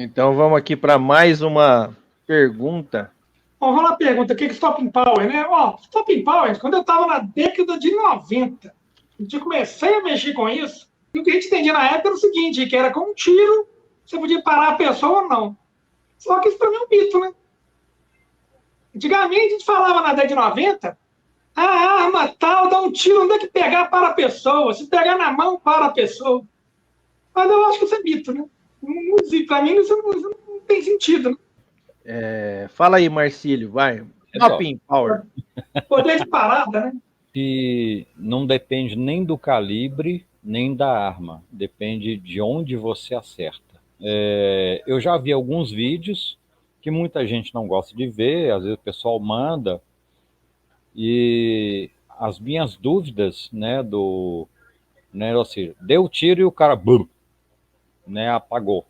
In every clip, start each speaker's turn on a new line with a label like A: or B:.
A: Então vamos aqui para mais uma pergunta.
B: Bom, vamos lá, pergunta, o que é Stopping Power, né? Ó, Stopping Power, quando eu estava na década de 90, eu comecei a mexer com isso, e o que a gente entendia na época era o seguinte, que era com um tiro, você podia parar a pessoa ou não. Só que isso para mim é um mito, né? Antigamente a gente falava na década de 90, a arma tal, dá um tiro, onde é que pegar para a pessoa? Se pegar na mão, para a pessoa. Mas eu acho que isso é mito, né? Para mim isso não tem sentido, né?
A: Fala aí, Marcílio, vai. Stopping Power.
B: Poder de parada, né?
C: Que não depende nem do calibre, nem da arma. Depende de onde você acerta. Eu já vi alguns vídeos que muita gente não gosta de ver, às vezes o pessoal manda, e as minhas dúvidas, né, ou seja, deu tiro e o cara, bum, né, apagou.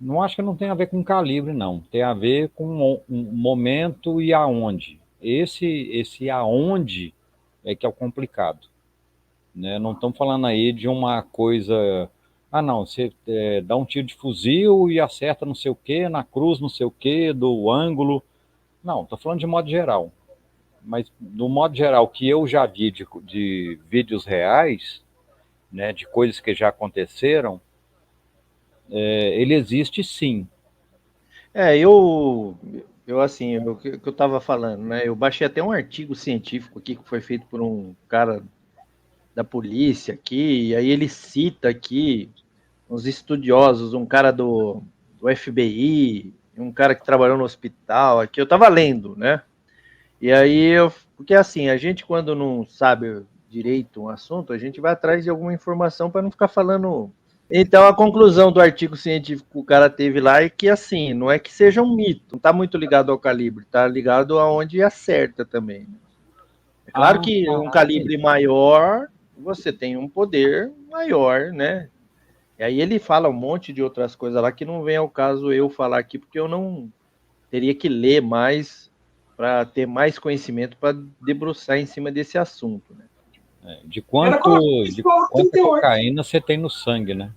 C: Não acho que não tem a ver com calibre, não. Tem a ver com um momento e aonde. Esse aonde é que é o complicado. Né? Não estamos falando aí de uma coisa... Ah, não, você dá um tiro de fuzil e acerta não sei o quê, na cruz não sei o quê, do ângulo. Não, estou falando de modo geral. Mas do modo geral que eu já vi de vídeos reais, né, de coisas que já aconteceram, ele existe sim.
A: Eu assim, o que eu estava falando, né? Eu baixei até um artigo científico aqui que foi feito por um cara da polícia aqui, e aí ele cita aqui uns estudiosos, um cara do FBI, um cara que trabalhou no hospital aqui, eu estava lendo, né? E aí, porque assim, a gente quando não sabe direito um assunto, a gente vai atrás de alguma informação para não ficar falando. Então, a conclusão do artigo científico que o cara teve lá é que, assim, não é que seja um mito, não está muito ligado ao calibre, está ligado aonde acerta também. É claro que um calibre maior, você tem um poder maior, né? E aí ele fala um monte de outras coisas lá que não vem ao caso eu falar aqui, porque eu não teria que ler mais para ter mais conhecimento para debruçar em cima desse assunto, né?
C: De quanta cocaína você tem no sangue, né?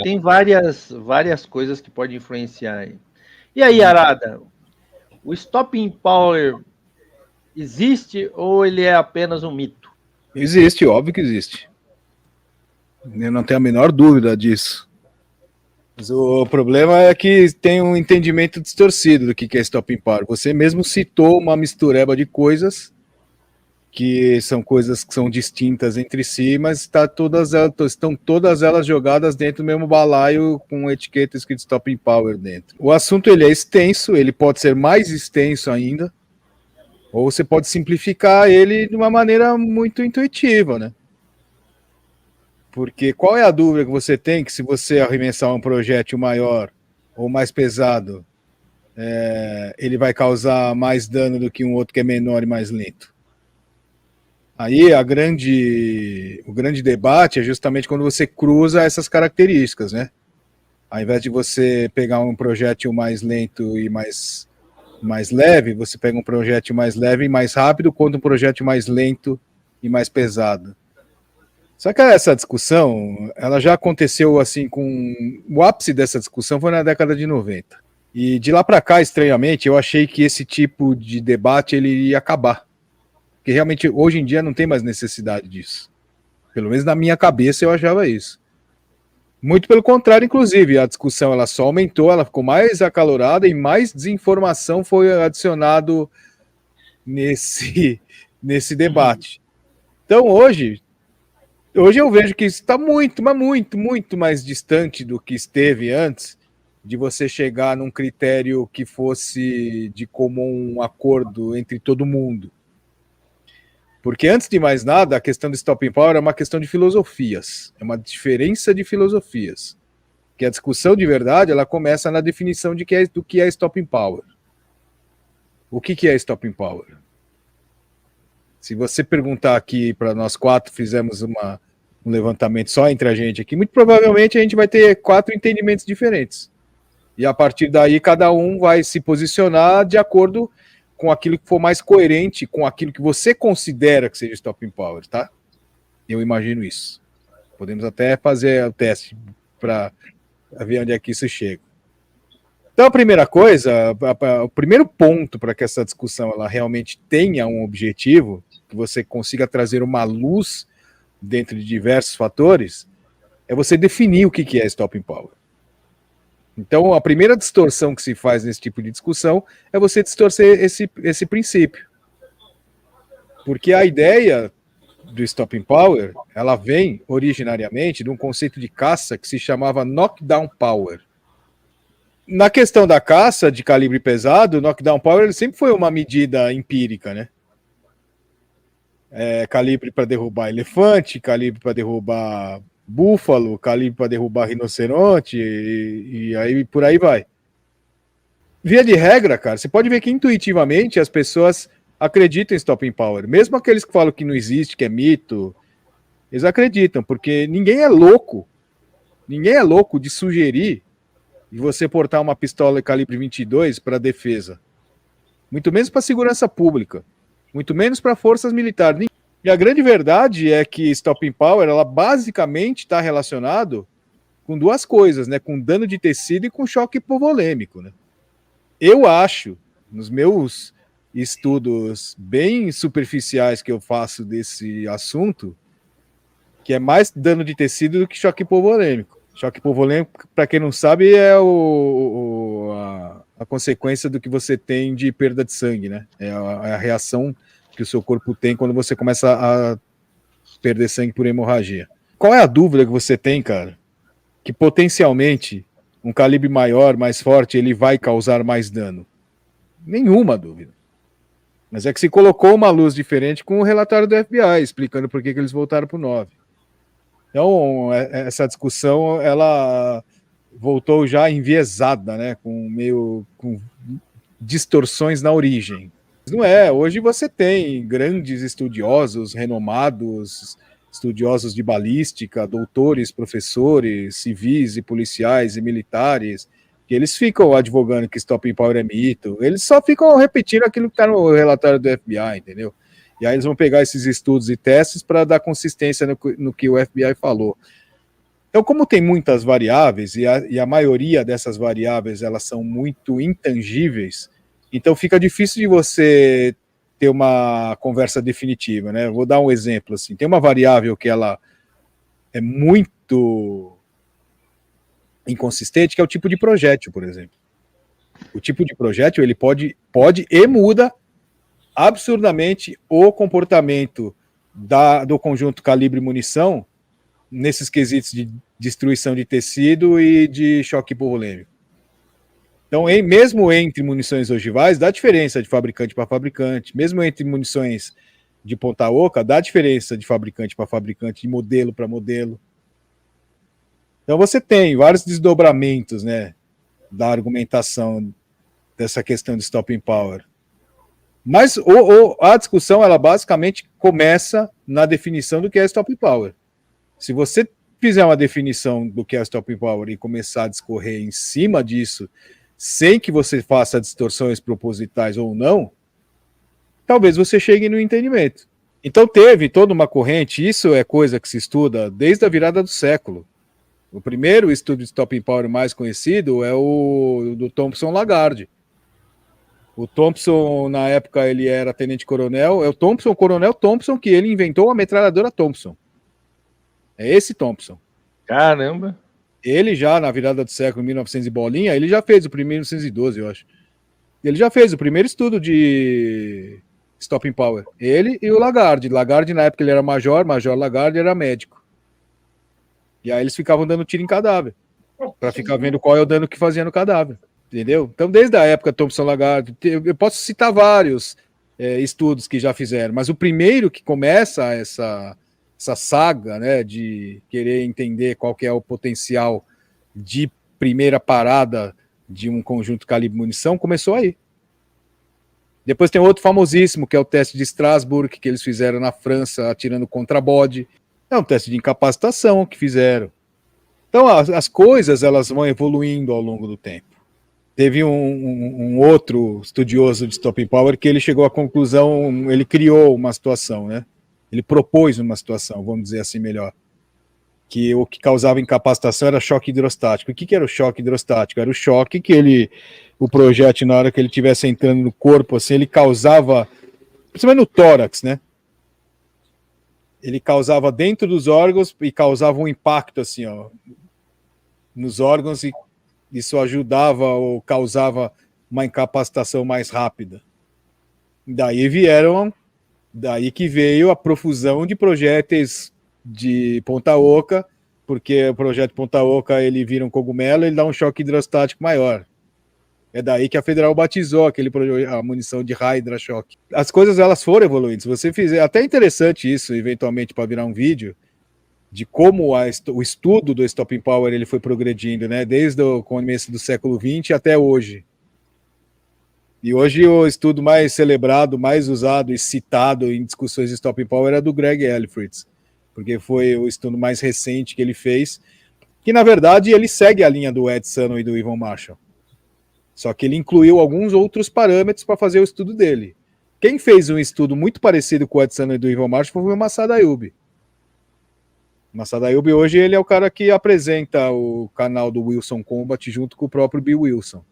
A: Tem várias coisas que podem influenciar aí. E aí, Arada, o Stopping Power existe ou ele é apenas um mito?
D: Existe, óbvio que existe. Eu não tenho a menor dúvida disso. Mas o problema é que tem um entendimento distorcido do que é Stopping Power. Você mesmo citou uma mistureba de coisas que são coisas que são distintas entre si, mas estão todas elas jogadas dentro do mesmo balaio com etiqueta escrito Stopping Power dentro. O assunto ele é extenso, ele pode ser mais extenso ainda, ou você pode simplificar ele de uma maneira muito intuitiva, né? Porque qual é a dúvida que você tem que se você arremessar um projétil maior ou mais pesado, ele vai causar mais dano do que um outro que é menor e mais lento? Aí o grande debate é justamente quando você cruza essas características, né? Ao invés de você pegar um projétil mais lento e mais leve, você pega um projétil mais leve e mais rápido contra um projétil mais lento e mais pesado. Só que essa discussão, ela já aconteceu assim o ápice dessa discussão foi na década de 90. E de lá para cá, estranhamente, eu achei que esse tipo de debate ele ia acabar. Porque realmente hoje em dia não tem mais necessidade disso. Pelo menos na minha cabeça eu achava isso. Muito pelo contrário, inclusive, a discussão ela só aumentou, ela ficou mais acalorada e mais desinformação foi adicionado nesse debate. Então hoje eu vejo que isso está muito, mas muito, muito mais distante do que esteve antes de você chegar num critério que fosse de comum acordo entre todo mundo. Porque, antes de mais nada, a questão do Stopping Power é uma questão de filosofias. É uma diferença de filosofias. Que a discussão de verdade, ela começa na definição do que é Stopping Power. O que é Stopping Power? Se você perguntar aqui para nós quatro, fizemos um levantamento só entre a gente aqui, muito provavelmente a gente vai ter 4 entendimentos diferentes. E a partir daí, cada um vai se posicionar de acordo com aquilo que for mais coerente com aquilo que você considera que seja Stopping Power, tá? Eu imagino isso. Podemos até fazer o teste para ver onde é que isso chega. Então, a primeira coisa, o primeiro ponto para que essa discussão ela realmente tenha um objetivo, que você consiga trazer uma luz dentro de diversos fatores, é você definir o que é Stopping Power. Então, a primeira distorção que se faz nesse tipo de discussão é você distorcer esse princípio. Porque a ideia do Stopping Power, ela vem originariamente de um conceito de caça que se chamava Knockdown Power. Na questão da caça de calibre pesado, o Knockdown Power sempre foi uma medida empírica, né? Calibre para derrubar elefante, calibre para derrubar búfalo, calibre para derrubar rinoceronte, e aí por aí vai. Via de regra, cara, você pode ver que intuitivamente as pessoas acreditam em Stopping Power. Mesmo aqueles que falam que não existe, que é mito, eles acreditam, porque ninguém é louco de sugerir de você portar uma pistola calibre 22 para defesa. Muito menos para segurança pública. Muito menos para forças militares. E a grande verdade é que Stopping Power, ela basicamente está relacionado com duas coisas, né? Com dano de tecido e com choque hipovolêmico, né? Eu acho, nos meus estudos bem superficiais que eu faço desse assunto, que é mais dano de tecido do que choque hipovolêmico. Choque hipovolêmico, para quem não sabe, é a consequência do que você tem de perda de sangue, né? É a reação que o seu corpo tem quando você começa a perder sangue por hemorragia. Qual é a dúvida que você tem, cara? Que potencialmente um calibre maior, mais forte, ele vai causar mais dano? Nenhuma dúvida. Mas é que se colocou uma luz diferente com o relatório do FBI, explicando por que eles voltaram para o 9. Então, essa discussão, ela voltou já enviesada, né? Com distorções na origem. Não é, hoje você tem grandes estudiosos, renomados, estudiosos de balística, doutores, professores, civis e policiais e militares, que eles ficam advogando que Stopping Power é mito, eles só ficam repetindo aquilo que está no relatório do FBI, entendeu? E aí eles vão pegar esses estudos e testes para dar consistência no que o FBI falou. Então, como tem muitas variáveis, e a maioria dessas variáveis elas são muito intangíveis, então fica difícil de você ter uma conversa definitiva, né? Vou dar um exemplo, assim. Tem uma variável que ela é muito inconsistente, que é o tipo de projétil, por exemplo. O tipo de projétil, ele pode e muda absurdamente o comportamento do conjunto calibre munição nesses quesitos de destruição de tecido e de choque hipovolêmico. Então, mesmo entre munições ogivais, dá diferença de fabricante para fabricante. Mesmo entre munições de ponta oca, dá diferença de fabricante para fabricante, de modelo para modelo. Então, você tem vários desdobramentos, né, da argumentação dessa questão de Stopping Power. Mas a discussão, ela basicamente começa na definição do que é Stopping Power. Se você fizer uma definição do que é Stopping Power e começar a discorrer em cima disso, sem que você faça distorções propositais ou não, talvez você chegue no entendimento. Então teve toda uma corrente, isso é coisa que se estuda desde a virada do século. O primeiro estudo de Stopping Power mais conhecido é o do Thompson Lagarde. O Thompson, na época, ele era tenente-coronel, é o coronel Thompson, que ele inventou a metralhadora Thompson. É esse Thompson.
A: Caramba!
D: Ele já, na virada do século, 1900 e bolinha, ele já fez o primeiro, 1912, eu acho. Ele já fez o primeiro estudo de Stopping Power. Ele e o Lagarde. Lagarde, na época, ele era major Lagarde era médico. E aí eles ficavam dando tiro em cadáver, para ficar vendo qual é o dano que fazia no cadáver. Entendeu? Então, desde a época Thompson Lagarde, eu posso citar vários estudos que já fizeram, mas o primeiro que começa essa saga, né, de querer entender qual que é o potencial de primeira parada de um conjunto calibre munição, começou aí. Depois tem outro famosíssimo, que é o teste de Strasbourg, que eles fizeram na França, atirando contra bode. É um teste de incapacitação que fizeram. Então, as coisas elas vão evoluindo ao longo do tempo. Teve um outro estudioso de Stopping Power que ele chegou à conclusão, ele criou uma situação, né? Ele propôs uma situação, vamos dizer assim melhor. que o que causava incapacitação era choque hidrostático. O que era o choque hidrostático? Era o choque que o projétil, na hora que ele estivesse entrando no corpo, assim, ele causava, principalmente no tórax, né? Ele causava dentro dos órgãos e causava um impacto, assim, ó, nos órgãos, e isso ajudava ou causava uma incapacitação mais rápida. Daí que veio a profusão de projéteis de ponta oca, porque o projétil ponta oca ele vira um cogumelo, ele dá um choque hidrostático maior. É daí que a Federal batizou a munição de Hydra Shock. As coisas elas foram evoluindo. Se você fizer, até interessante isso, eventualmente para virar um vídeo, de como o estudo do Stopping Power ele foi progredindo, né? Desde o começo do século XX até hoje. E hoje o estudo mais celebrado, mais usado e citado em discussões de Stopping Power é do Greg Elfritz, porque foi o estudo mais recente que ele fez, que na verdade ele segue a linha do Ed Sano e do Ivan Marshall. Só que ele incluiu alguns outros parâmetros para fazer o estudo dele. Quem fez um estudo muito parecido com o Ed Sano e do Ivan Marshall foi o Masada Ayub. O Masada Ayub hoje ele é o cara que apresenta o canal do Wilson Combat junto com o próprio Bill Wilson.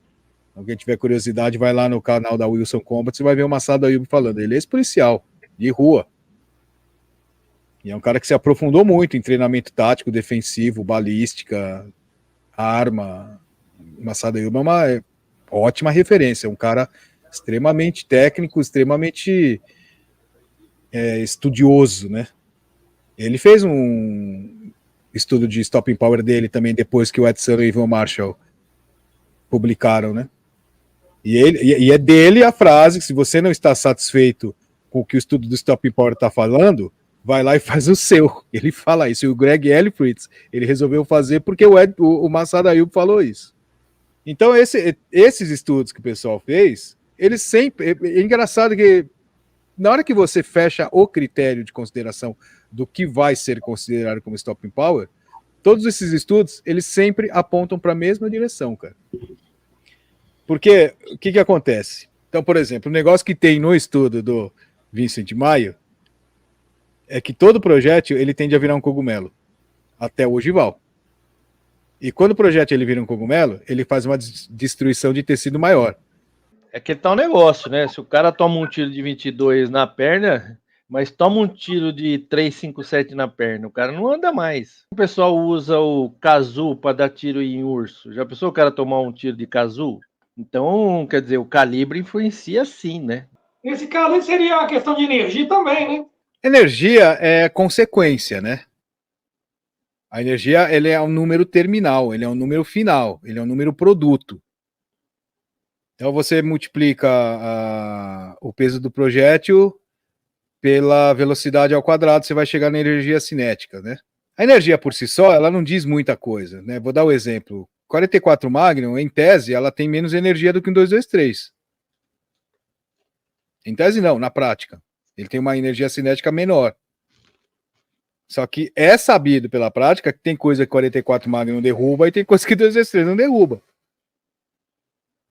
D: Alguém tiver curiosidade, vai lá no canal da Wilson Combat, você vai ver o Masada Ayub falando. Ele é ex-policial, de rua. E é um cara que se aprofundou muito em treinamento tático, defensivo, balística, arma. O Masada Ayub é uma ótima referência, é um cara extremamente técnico, extremamente estudioso, né? Ele fez um estudo de Stopping Power dele também depois que o Ed Sano e o Ivan Marshall publicaram, né? E é dele a frase que se você não está satisfeito com o que o estudo do Stopping Power está falando, vai lá e faz o seu. Ele fala isso. E o Greg Elfritz, ele resolveu fazer porque o Masada Ayub falou isso. Então, esses estudos que o pessoal fez, eles sempre... É engraçado que na hora que você fecha o critério de consideração do que vai ser considerado como Stopping Power, todos esses estudos, eles sempre apontam para a mesma direção, cara. Porque, o que acontece? Então, por exemplo, o negócio que tem no estudo do Vincent Maio é que todo projétil, ele tende a virar um cogumelo, até o ogival. E quando o projétil ele vira um cogumelo, ele faz uma destruição de tecido maior.
A: É que tá um negócio, né? Se o cara toma um tiro de 22 na perna, mas toma um tiro de 357 na perna, o cara não anda mais. O pessoal usa o Kazu para dar tiro em urso. Já pensou o cara tomar um tiro de Kazu? Então, quer dizer, o calibre influencia sim, né?
B: Nesse caso, aí seria uma questão de energia também, né?
D: Energia é consequência, né? A energia ele é um número terminal, ele é um número final, ele é um número produto. Então você multiplica o peso do projétil pela velocidade ao quadrado, você vai chegar na energia cinética, né? A energia por si só, ela não diz muita coisa, né? Vou dar um exemplo. 44 Magnum, em tese, ela tem menos energia do que um 223. Em tese não, na prática. Ele tem uma energia cinética menor. Só que é sabido pela prática que tem coisa que 44 Magnum derruba e tem coisa que 223 não derruba.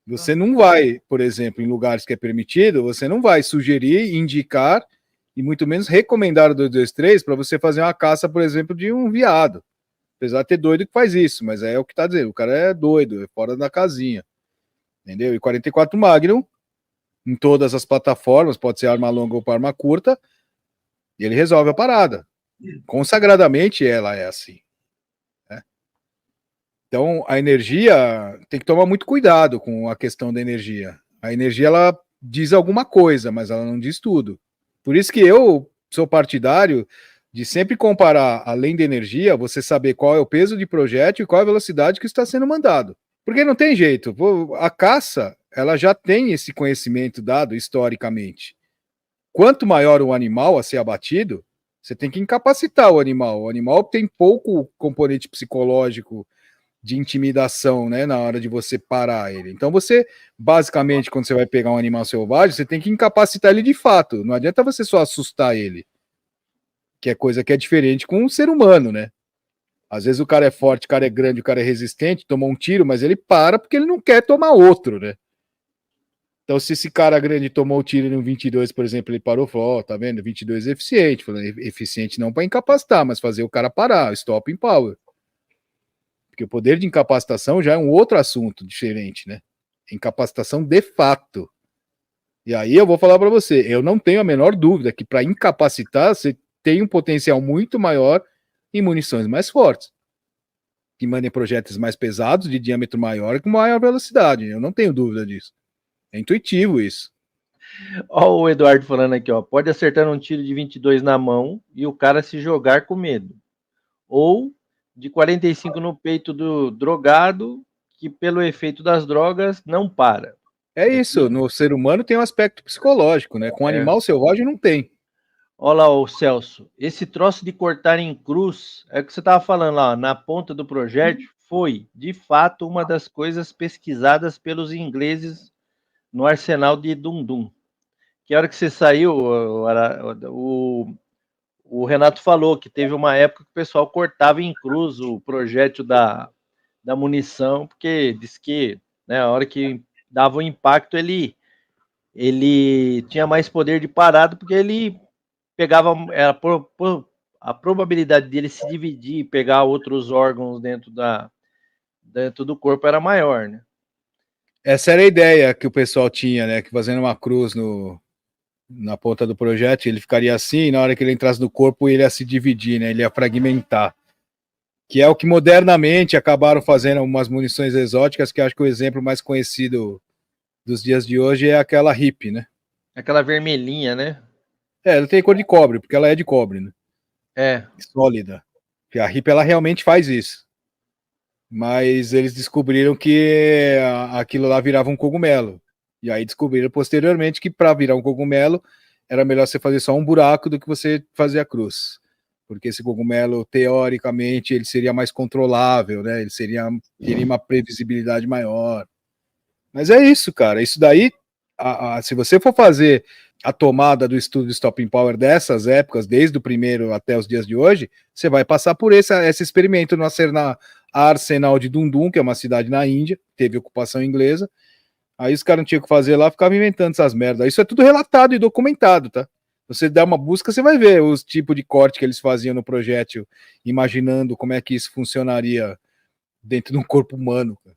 D: Você não vai, por exemplo, em lugares que é permitido, você não vai sugerir, indicar e muito menos recomendar o 223 para você fazer uma caça, por exemplo, de um veado. Apesar de ter doido que faz isso, mas é o que tá dizendo, o cara é doido, é fora da casinha. Entendeu? E 44 Magnum, em todas as plataformas, pode ser arma longa ou arma curta, e ele resolve a parada. Consagradamente ela é assim. Né? Então, a energia, tem que tomar muito cuidado com a questão da energia. A energia, ela diz alguma coisa, mas ela não diz tudo. Por isso que eu sou partidário de sempre comparar, além da energia, você saber qual é o peso de projétil e qual é a velocidade que está sendo mandado. Porque não tem jeito. A caça, ela já tem esse conhecimento dado historicamente. Quanto maior o animal a ser abatido, você tem que incapacitar o animal. O animal tem pouco componente psicológico de intimidação, né, na hora de você parar ele. Então você, basicamente, quando você vai pegar um animal selvagem, você tem que incapacitar ele de fato. Não adianta você só assustar ele. Que é coisa que é diferente com um ser humano, né? Às vezes o cara é forte, o cara é grande, o cara é resistente, tomou um tiro, mas ele para porque ele não quer tomar outro, né? Então, se esse cara grande tomou o tiro no 22, por exemplo, ele parou, falou, ó, tá vendo? 22 é eficiente. Falando, eficiente não para incapacitar, mas fazer o cara parar, stop and power. Porque o poder de incapacitação já é um outro assunto diferente, né? Incapacitação de fato. E aí eu vou falar para você, eu não tenho a menor dúvida que para incapacitar, você tem um potencial muito maior em munições mais fortes. Que mandem projéteis mais pesados, de diâmetro maior e com maior velocidade. Eu não tenho dúvida disso. É intuitivo isso.
A: Ó o Eduardo falando aqui, ó. Pode acertar um tiro de 22 na mão e o cara se jogar com medo. Ou de 45 no peito do drogado, que pelo efeito das drogas não para.
D: É isso, no ser humano tem um aspecto psicológico, né? Com animal selvagem não tem.
A: Olha lá, o Celso. Esse troço de cortar em cruz, é o que você estava falando lá, na ponta do projétil, foi, de fato, uma das coisas pesquisadas pelos ingleses no arsenal de Dundum. Que a hora que você saiu, o Renato falou que teve uma época que o pessoal cortava em cruz o projétil da munição, porque diz que, né, a hora que dava o impacto, ele tinha mais poder de parado, porque ele pegava, a probabilidade dele se dividir e pegar outros órgãos dentro do corpo era maior, né?
D: Essa era a ideia que o pessoal tinha, né? Que fazendo uma cruz na ponta do projétil, ele ficaria assim, e na hora que ele entrasse no corpo, ele ia se dividir, né? Ele ia fragmentar. Que é o que modernamente acabaram fazendo umas munições exóticas, que acho que o exemplo mais conhecido dos dias de hoje é aquela HIP, né?
A: Aquela vermelhinha, né?
D: Ela tem cor de cobre, porque ela é de cobre, né?
A: É.
D: Sólida. Porque a HIP, ela realmente faz isso. Mas eles descobriram que aquilo lá virava um cogumelo. E aí descobriram posteriormente que para virar um cogumelo era melhor você fazer só um buraco do que você fazer a cruz. Porque esse cogumelo, teoricamente, ele seria mais controlável, né? Ele teria uma previsibilidade maior. Mas é isso, cara. Isso daí, se você for fazer a tomada do estudo de Stopping Power dessas épocas, desde o primeiro até os dias de hoje, você vai passar por esse experimento no Arsenal de Dundum, que é uma cidade na Índia, teve ocupação inglesa. Aí os caras não tinham o que fazer lá, ficavam inventando essas merdas. Isso é tudo relatado e documentado, tá? Você dá uma busca, você vai ver os tipos de corte que eles faziam no projétil, imaginando como é que isso funcionaria dentro de um corpo humano, cara.